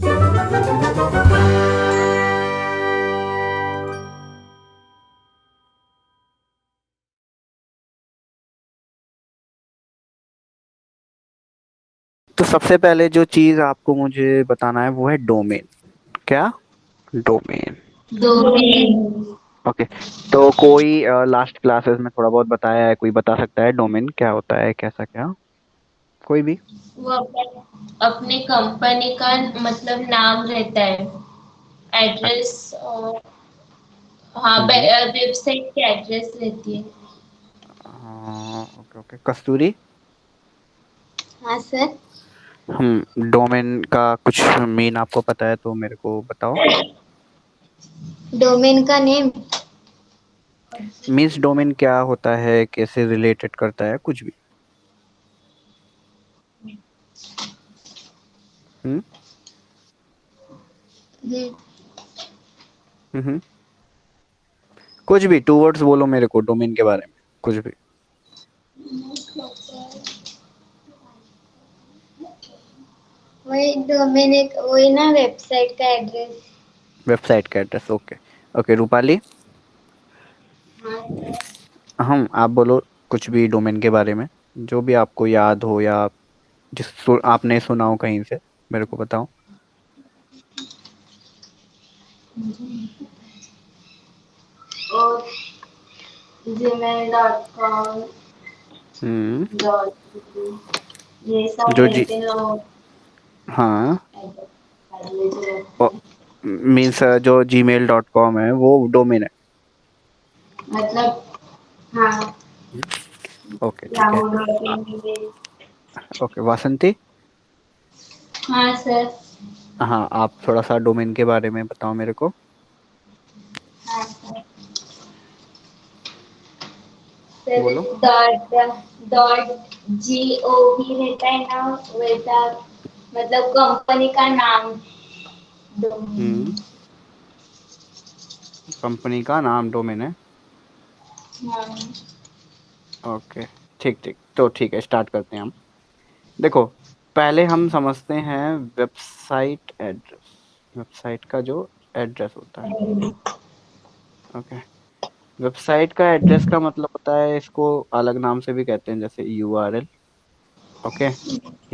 तो सबसे पहले जो चीज आपको मुझे बताना है वो है डोमेन। क्या? डोमेन। डोमेन। ओके। तो कोई लास्ट क्लासेस में थोड़ा बहुत बताया है, कोई बता सकता है डोमेन क्या होता है, कैसा क्या? कोई भी? वो अपने कंपनी का मतलब नाम रहता है, एड्रेस और हाँ हम्म। वेबसाइट की एड्रेस रहती है। ओके ओके, कस्तूरी। हाँ सर। हम डोमेन का कुछ मीन आपको पता है तो मेरे को बताओ। डोमेन का नेम। मीन्स डोमेन क्या होता है, कैसे रिलेटेड करता है, कुछ भी। हम्म हम्म, हम्म। कुछ भी टू वर्ड्स बोलो मेरे को डोमेन के बारे में, कुछ भी। वही डोमेन एक वही ना वेबसाइट का एड्रेस। वेबसाइट का एड्रेस। Okay okay, Rupali. हाँ। हम आप बोलो कुछ भी डोमेन के बारे में, जो भी आपको याद हो या आपने सुना हो कहीं से, मेरे को बताओ। और gmail.com हम्म। डॉट ये सब जो जी रहते हैं और हाँ। एड्रेस रहते हैं। मीन्स जो gmail.com है वो डोमेन है। मतलब हाँ, ओके ठीक है। Yahoo dot in. ओके वासंती। हाँ सर। हाँ, आप थोड़ा सा डोमेन के बारे में बताओ मेरे को। हाँ सर। सर बोलो। डॉट डॉट GOV रहता है ना वैसा, मतलब कंपनी का नाम डोमेन। हम्म। कंपनी का नाम डोमेन है। हाँ। ओके ठीक ठीक, तो ठीक है, स्टार्ट करते हैं हम। देखो, पहले हम समझते हैं वेबसाइट एड्रेस। वेबसाइट का जो एड्रेस होता है। ओके। वेबसाइट का एड्रेस का मतलब होता है, इसको अलग नाम से भी कहते हैं जैसे यूआरएल। ओके।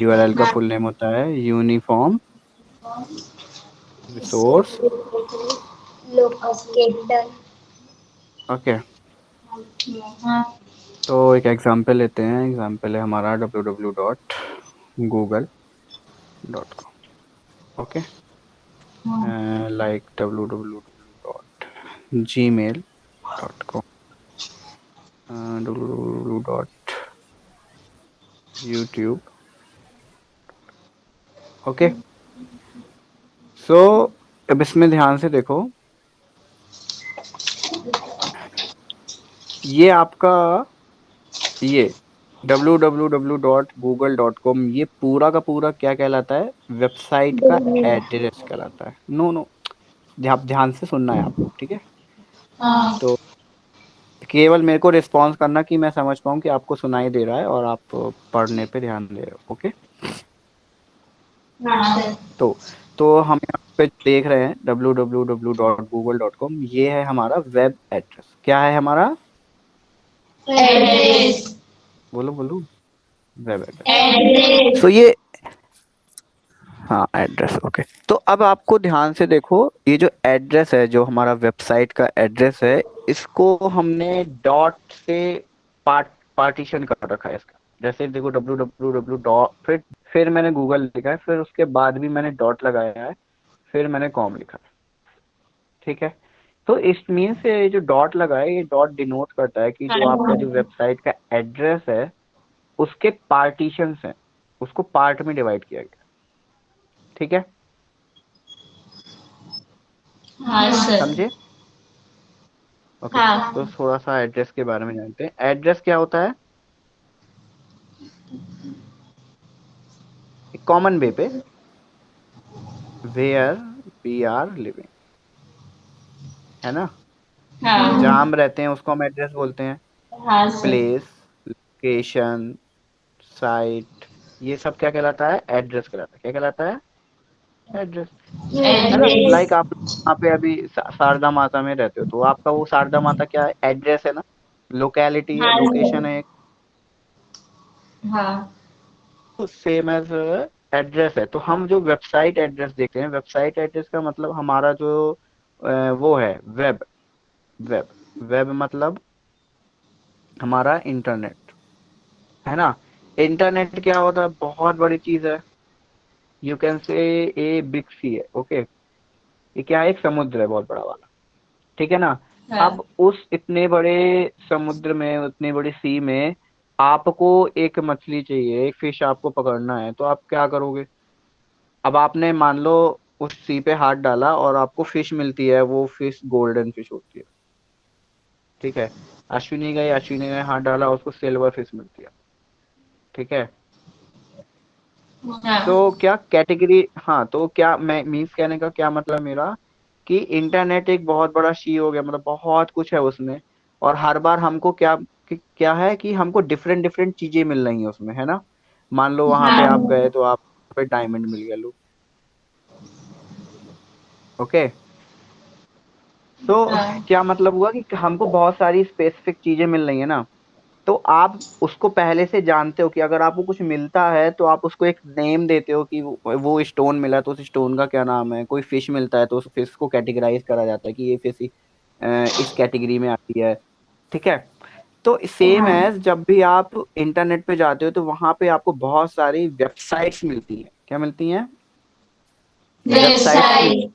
यूआरएल का हाँ। फुल नेम होता है यूनिफॉर्म रिसोर्स। लोकेटर। ओके। हाँ। तो एक एग्जांपल लेते हैं, एग्जांपल है हमारा www.google.com। Okay. Like www.gmail.com, www.youtube। Okay. सो अब इसमें ध्यान से देखो, ये आपका ये www.google.com ये पूरा का पूरा क्या कहलाता है? वेबसाइट का डोमेन। एड्रेस कहलाता है। नो नो, आप ध्यान से सुनना है आपको, ठीक है? हाँ। तो केवल मेरे को रिस्पॉन्स करना कि मैं समझ पाऊँ कि आपको सुनाई दे रहा है और आप पढ़ने पे ध्यान दे रहे हो। ओके। हाँ सर। तो हम यहाँ पे देख रहे हैं www.google.com, ये है हमारा वेब एड्रेस। क्या है हमारा? एड्रेस। बोलो बोलो। Web address. एड्रेस। सो ये, हाँ एड्रेस। ओके। तो अब आपको ध्यान से देखो, ये जो एड्रेस है, जो हमारा वेबसाइट का एड्रेस है, इसको हमने डॉट से पार्टीशन कर रखा है इसका। जैसे देखो www डॉट, फिर मैंने गूगल लिखा है, फिर उसके बाद भी मैंने डॉट लगाया है, फिर मैंने कॉम लिखा है। ठीक है। तो इस मीन से ये जो डॉट लगा है, ये डॉट डिनोट करता है कि जो आपका जो वेबसाइट का एड्रेस है उसके पार्टीशंस हैं, उसको पार्ट में डिवाइड किया गया। ठीक है। हाँ सर। समझे? ओके। तो हाँ। थोड़ा सा एड्रेस के बारे में जानते हैं। एड्रेस क्या होता है? एक कॉमन वे पे, वेयर वी आर लिविंग, है ना? जहाँ हाँ। हम रहते हैं उसको हम एड्रेस बोलते हैं। हाँ सर। प्लेस, लोकेशन, साइट, ये सब क्या कहलाता है? एड्रेस कहलाता है। क्या कहलाता है? एड्रेस है ना। एड्रेस। लाइक आप यहाँ पे अभी शारदा माता में रहते हो, तो आपका वो शारदा माता क्या है, एड्रेस है ना, लोकेलिटी है, हाँ लोकेशन सर। है। हाँ। सेम एज एड्रेस है। तो हम जो वेबसाइट एड्रेस देखते हैं, वेबसाइट एड्रेस का मतलब हमारा जो वो है वेब, वेब वेब मतलब हमारा इंटरनेट, है ना। इंटरनेट क्या होता है, बहुत बड़ी चीज है। You can say a big सी है, ओके। ये क्या है, एक समुद्र है बहुत बड़ा वाला, ठीक है ना। हाँ। अब उस इतने बड़े समुद्र में, उतनी बड़ी सी में आपको एक मछली चाहिए, एक फिश आपको पकड़ना है, तो आप क्या करोगे। अब आपने मान लो उस सी पे हाथ डाला और आपको फिश मिलती है, वो फिश गोल्डन फिश होती है, ठीक है। अश्विनी गए हाथ डाला, उसको सिल्वर फिश मिलती है, ठीक है। हाँ। तो क्या कैटेगरी, हाँ, तो क्या मैं मीन्स कहने का क्या मतलब मेरा, कि इंटरनेट एक बहुत बड़ा शी हो गया, मतलब बहुत कुछ है उसमें। और हर बार हमको क्या है कि हमको डिफरेंट डिफरेंट चीजें मिल रही हैं उसमें, है ना। मान लो वहां पे आप हाँ। गए तो आप पे डायमंड मिल गया, लो, ओके। तो हाँ। क्या मतलब हुआ कि हमको बहुत सारी स्पेसिफिक चीजें मिल रही है ना। तो आप उसको पहले से जानते हो कि अगर आपको कुछ मिलता है तो आप उसको एक नेम देते हो कि वो स्टोन मिला तो उस स्टोन का क्या नाम है। कोई फिश मिलता है तो उस फिश को कैटेगराइज करा जाता है कि ये फिश इस कैटेगरी में आती है, ठीक है। तो सेम हाँ। एज जब भी आप इंटरनेट पे जाते हो तो वहां पे आपको बहुत सारी वेबसाइट्स मिलती हैं। क्या मिलती हैं, वेबसाइट्स मिलती। वेबसाइट।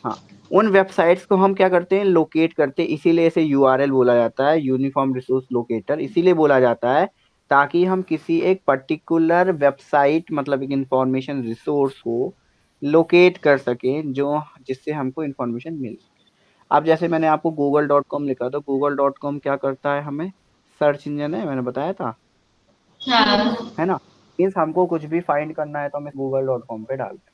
हाँ, उन वेबसाइट्स को हम क्या करते हैं, लोकेट करते हैं। इसीलिए इसे यूआरएल बोला जाता है, यूनिफॉर्म रिसोर्स लोकेटर इसीलिए बोला जाता है, ताकि हम किसी एक पर्टिकुलर वेबसाइट मतलब एक इंफॉर्मेशन रिसोर्स को लोकेट कर सकें, जो जिससे हमको इंफॉर्मेशन मिल सके। अब जैसे मैंने आपको google.com लिखा, तो google.com क्या करता है, हमें सर्च इंजन है, मैंने बताया था, हाँ। है ना। मीन्स हमको कुछ भी फाइंड करना है तो हम google.com पे डालते हैं,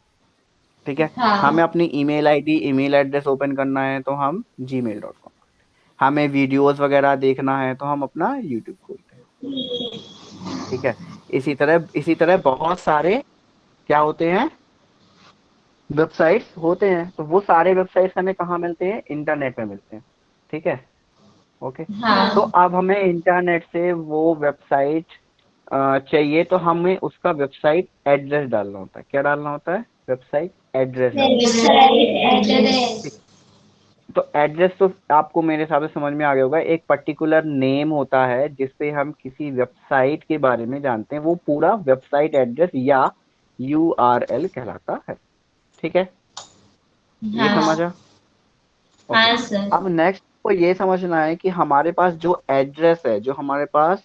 ठीक है। हमें हाँ। अपनी email ID, email address open करना है तो हम gmail.com। हमें वीडियोस वगैरह देखना है तो हम अपना यूट्यूब खोलते हैं, ठीक है। इसी तरह बहुत सारे क्या होते हैं, वेबसाइट्स होते हैं। तो वो सारे वेबसाइट्स हमें कहाँ मिलते हैं, इंटरनेट पे मिलते हैं, ठीक है, ओके। तो हाँ। अब हमें इंटरनेट से वो वेबसाइट चाहिए, तो हमें उसका वेबसाइट एड्रेस डालना होता है। क्या डालना होता है, वेबसाइट एड्रेस डालना होता वेबसाइट है। एड्रेस। तो एड्रेस तो आपको मेरे हिसाब से समझ में आ गया होगा, एक पर्टिकुलर नेम होता है जिसपे हम किसी वेबसाइट के बारे में जानते हैं, वो पूरा वेबसाइट एड्रेस या यूआरएल कहलाता है, ठीक है। ये हाँ। समझा, ओके। हाँ सर। अब नेक्स्ट को ये समझना है कि हमारे पास जो एड्रेस है, जो हमारे पास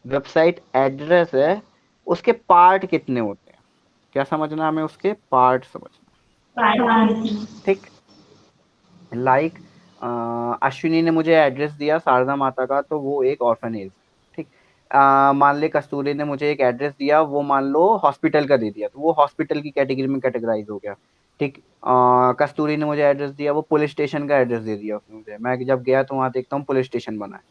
वेबसाइट एड्रेस है, उसके पार्ट कितने होते हैं। क्या समझना, हमें उसके पार्ट समझना, पार्टी। ठीक। लाइक अश्विनी ने मुझे एड्रेस दिया शारदा माता का, तो वो एक ऑर्फनेज, ठीक। मान ले कस्तूरी ने मुझे एक एड्रेस दिया, वो मान लो हॉस्पिटल का दे दिया, तो वो हॉस्पिटल की कैटेगरी में कैटेगराइज हो गया, ठीक। कस्तूरी ने मुझे एड्रेस दिया, वो पुलिस स्टेशन का एड्रेस दे दिया उसने मुझे, मैं जब गया तो वहां देखता हूँ पुलिस स्टेशन बना है,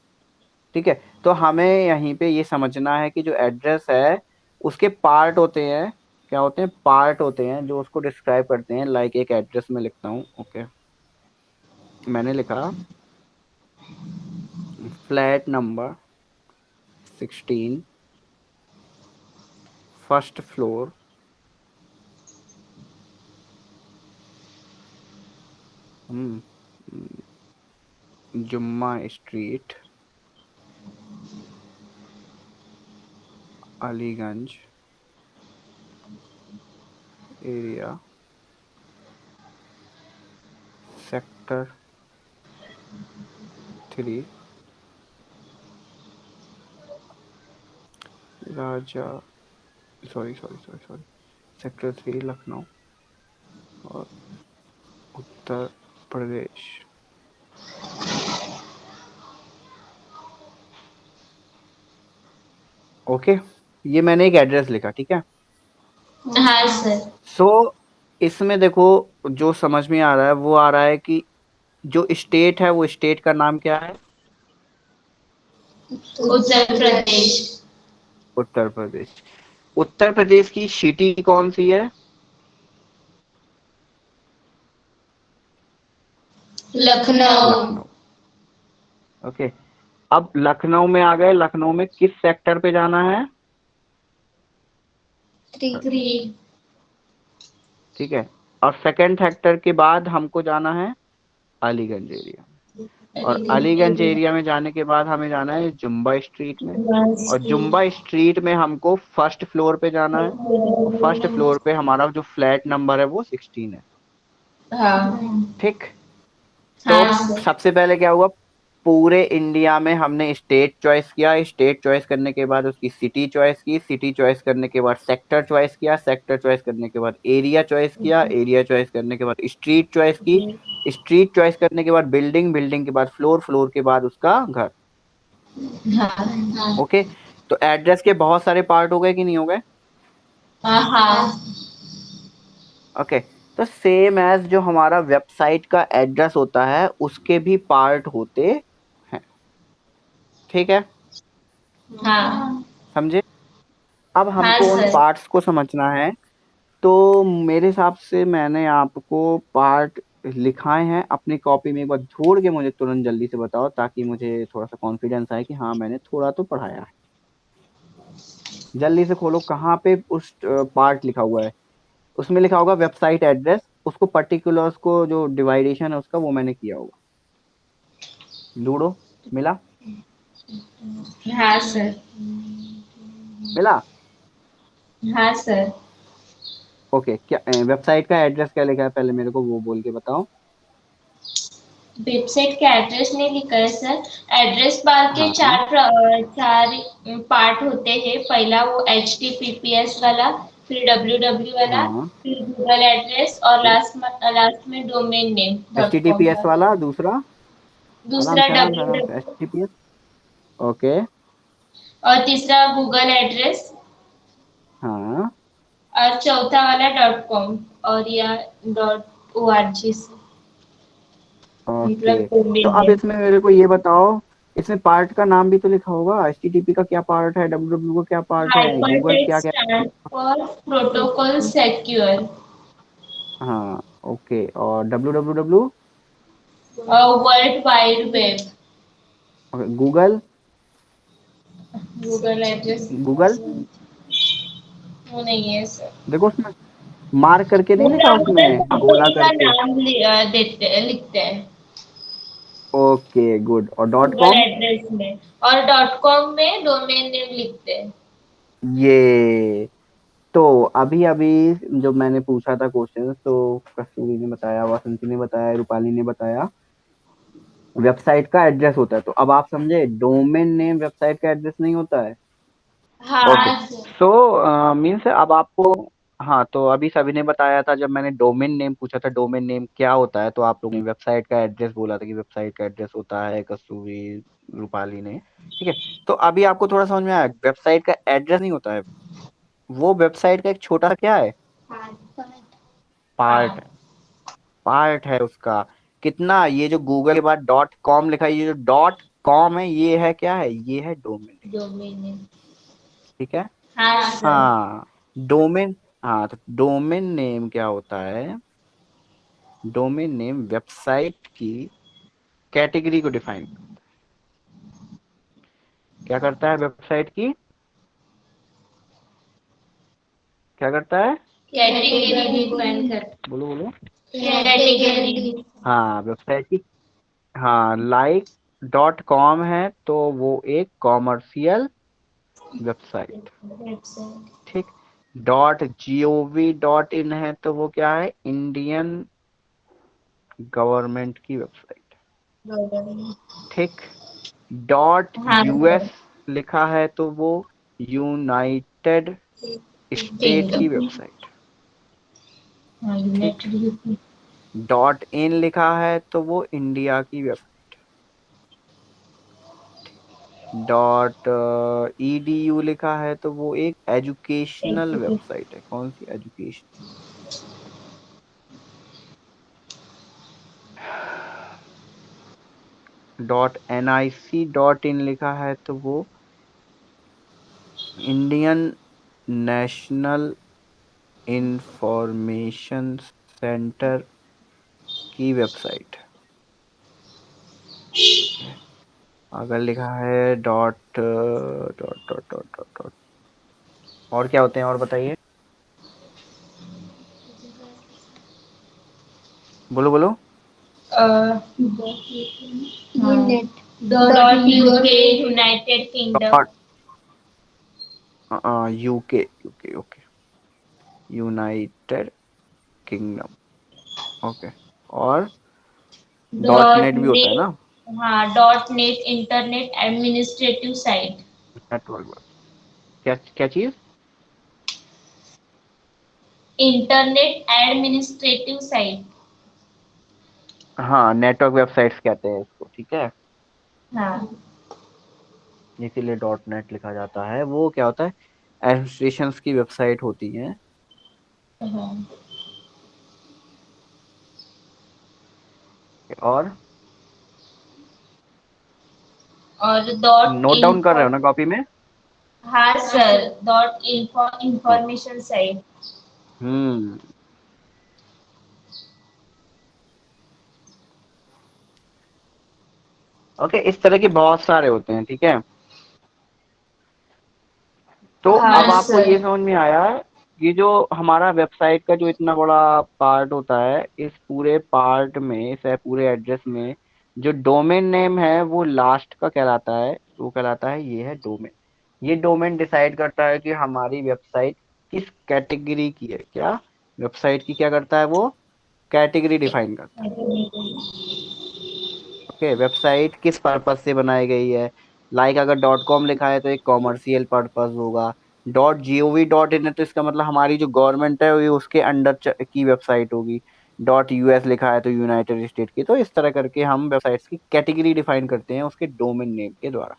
ठीक है। तो हमें यहीं पे ये समझना है कि जो एड्रेस है उसके पार्ट होते हैं। क्या होते हैं, पार्ट होते हैं जो उसको डिस्क्राइब करते हैं। लाइक एक एड्रेस में लिखता हूँ, ओके, मैंने लिखा फ्लैट नंबर 16, फर्स्ट फ्लोर, जुम्मा स्ट्रीट, अलीगंज एरिया, सेक्टर 3, राजा, सॉरी, सेक्टर 3 लखनऊ, और उत्तर प्रदेश, ओके। ये मैंने एक एड्रेस लिखा, ठीक है। हाँ सर। सो इसमें देखो, जो समझ में आ रहा है वो आ रहा है कि जो स्टेट है, वो स्टेट का नाम क्या है, उत्तर प्रदेश। उत्तर प्रदेश। उत्तर प्रदेश की सिटी कौन सी है, लखनऊ। लखनऊ। ओके, अब लखनऊ में आ गए। लखनऊ में किस सेक्टर पे जाना है? 3. 3। ठीक है, और सेकंड सेक्टर के बाद हमको जाना है अलीगंज एरिया। और अलीगंज एरिया में जाने के बाद हमें जाना है जुम्बा स्ट्रीट में। और जुम्बा स्ट्रीट में हमको फर्स्ट फ्लोर पे जाना है। और फर्स्ट फ्लोर पे हमारा जो फ्लैट नंबर है वो 16 है। हाँ। ठीक। तो हाँ सर। सबसे पहले क्या हुआ, पूरे इंडिया में हमने स्टेट चॉइस किया। स्टेट चॉइस करने के बाद उसकी सिटी चॉइस की। सिटी चॉइस करने के बाद सेक्टर चॉइस किया। सेक्टर चॉइस करने के बाद एरिया चॉइस किया। एरिया चॉइस करने के बाद स्ट्रीट चॉइस की। स्ट्रीट चॉइस करने के बाद बिल्डिंग। बिल्डिंग के बाद फ्लोर। फ्लोर के बाद उसका घर। हाँ। ओके, तो एड्रेस के बहुत सारे पार्ट हो गए कि नहीं हो गए? हाँ। हाँ। ओके, तो सेम एज जो हमारा वेबसाइट का एड्रेस होता है उसके भी पार्ट होते हैं। ठीक है, हाँ। समझे? अब हाँ हमको उन सर। पार्ट्स को समझना है। तो मेरे हिसाब से मैंने आपको पार्ट लिखाए हैं अपनी कॉपी में। एक बार जोड़ के मुझे तुरंत जल्दी से बताओ, ताकि मुझे थोड़ा सा कॉन्फिडेंस आए कि हाँ मैंने थोड़ा तो पढ़ाया है। जल्दी से खोलो, कहाँ पे उस पार्ट लिखा हुआ है? उसमें लिखा होगा वेबसाइट एड्रेस। उसको पर्टिकुलर्स को जो डिवाइडेशन है उसका वो मैंने किया होगा। लूडो मिला? हाँ सर। मिला। हाँ सर। ओके, क्या वेबसाइट का एड्रेस क्या लिखा है पहले मेरे को वो बोल के बताओ। वेबसाइट का एड्रेस नहीं लिखा है सर। एड्रेस बार के हाँ चार पार्ट होते हैं। पहला वो HTTPS वाला, फिर WWW वाला, हाँ। फिर गूगल एड्रेस और लास्ट में domain name H T dot T P com S का। वाला दूसरा। आराम दूसरा से आराम से आराम से, H WWW T T P S. Okay. और तीसरा गूगल एड्रेस हाँ। और चौथा वाला .com और या .org से मतलब ओके, तो डोमेन अब नेम। इसमें मेरे को ये बताओ, इसमें पार्ट का नाम भी तो लिखा होगा। एच टी टी पी का क्या पार्ट है, डब्ल्यू डब्ल्यू का क्या पार्ट है, गूगल क्या हाइपरटेक्स्ट क्या? Stand for protocol secure. हाँ, ओके, और W W W? World wide web. Okay, Google? Google address Google वो नहीं है सर। देखो उसमें मार्क करके नहीं लिखा, पूरा गूगल उसमें गोला कंपनी का करके। नाम लिखते हैं ओके गुड, और डॉट गूगल कॉम? एड्रेस में। और .com में डोमेन नेम लिखते हैं। ये तो अभी अभी जो मैंने पूछा था क्वेश्चन, तो कस्तूरी ने बताया, वासंती ने बताया, रूपाली ने बताया वेबसाइट का एड्रेस होता है। तो अब आप समझे, डोमेन नेम वेबसाइट का एड्रेस नहीं होता है। ओके, हाँ सर। सो मीन्स अब आपको, हाँ तो अभी सभी ने बताया था, जब मैंने डोमेन नेम पूछा था डोमेन नेम क्या होता है, तो आप लोगों ने वेबसाइट का एड्रेस बोला था कि वेबसाइट का एड्रेस होता है, कस्तूरी रूपाली ने। ठीक है, तो अभी आपको थोड़ा समझ में आया, वेबसाइट का एड्रेस नहीं होता है, वो वेबसाइट का एक छोटा सा क्या है, पार्ट है। हाँ। पार्ट है उसका। कितना, ये जो गूगल के बाद डॉट कॉम लिखा है, ये जो डॉट कॉम है, ये है क्या है, ये है डोमेन। Domain name. ठीक है। हाँ सर। हाँ, डोमेन। हाँ, तो डोमेन नेम क्या होता है? डोमेन नेम वेबसाइट की कैटेगरी को डिफाइन, क्या करता है वेबसाइट की, क्या करता है? कैटेगरी डिफाइन कर। बोलो बोलो। कैटेगरी। हाँ, वेबसाइट की। हाँ, लाइक डॉट कॉम है तो वो एक कॉमर्शियल वेबसाइट। वेबसाइट। ठीक। डॉट जीओवी डॉट इन है तो वो क्या है, इंडियन गवर्नमेंट की वेबसाइट। ठीक। डॉट हाँ यूएस सर। लिखा है तो वो यूनाइटेड स्टेट की किंगडम। वेबसाइट। हाँ ठीक। United UP. डॉट इन लिखा है तो वो इंडिया की वेबसाइट। डॉट ईडीयू लिखा है तो वो एक एजुकेशनल वेबसाइट है। कौन सी, education. Dot NIC dot in लिखा है तो वो इंडियन नेशनल इंफॉर्मेशन सेंटर की वेबसाइट। अगर लिखा है dot dot dot dot dot dot, और क्या होते हैं और बताइए, बोलो बोलो। यूनेट dot UK United Kingdom. Dot UK UK okay, United Kingdom, okay. और डॉट डॉट नेट भी होता है नेट। ना, हाँ, dot net internet administrative site. Network, क्या क्या चीज? Internet administrative site. हाँ, नेटवर्क वेबसाइट्स कहते हैं इसको, ठीक है। हाँ। इसीलिए डॉट नेट लिखा जाता है। वो क्या होता है, एडमिनिस्ट्रेशन की वेबसाइट होती है। हाँ। और और डॉट नोट डाउन कर इन्फो। रहे हो ना कॉपी में? हाँ सर, डॉट इन्फो हाँ। Information site. हम्म। ओके, इस तरह के बहुत सारे होते हैं, ठीक है। तो अब हाँ आपको ये सर। समझ में आया, ये जो हमारा वेबसाइट का जो इतना बड़ा पार्ट होता है, इस पूरे पार्ट में, इस पूरे एड्रेस में जो डोमेन नेम है वो लास्ट का कहलाता है, वो कहलाता है, ये है डोमेन। ये डोमेन डिसाइड करता है कि हमारी वेबसाइट किस कैटेगरी की है। क्या वेबसाइट की क्या करता है वो, कैटेगरी डिफाइन करता है। ओके, वेबसाइट किस पर्पज से बनाई गई है। लाइक अगर डॉट कॉम लिखा है तो एक कॉमर्शियल पर्पज होगा। डॉट जीओवी डॉट इन है तो इसका मतलब हमारी जो गवर्नमेंट है ये उसके अंडर की वेबसाइट होगी। डॉट यूएस लिखा है तो यूनाइटेड स्टेट की। तो इस तरह करके हम वेबसाइट्स की कैटेगरी डिफाइन करते हैं उसके डोमेन नेम के द्वारा।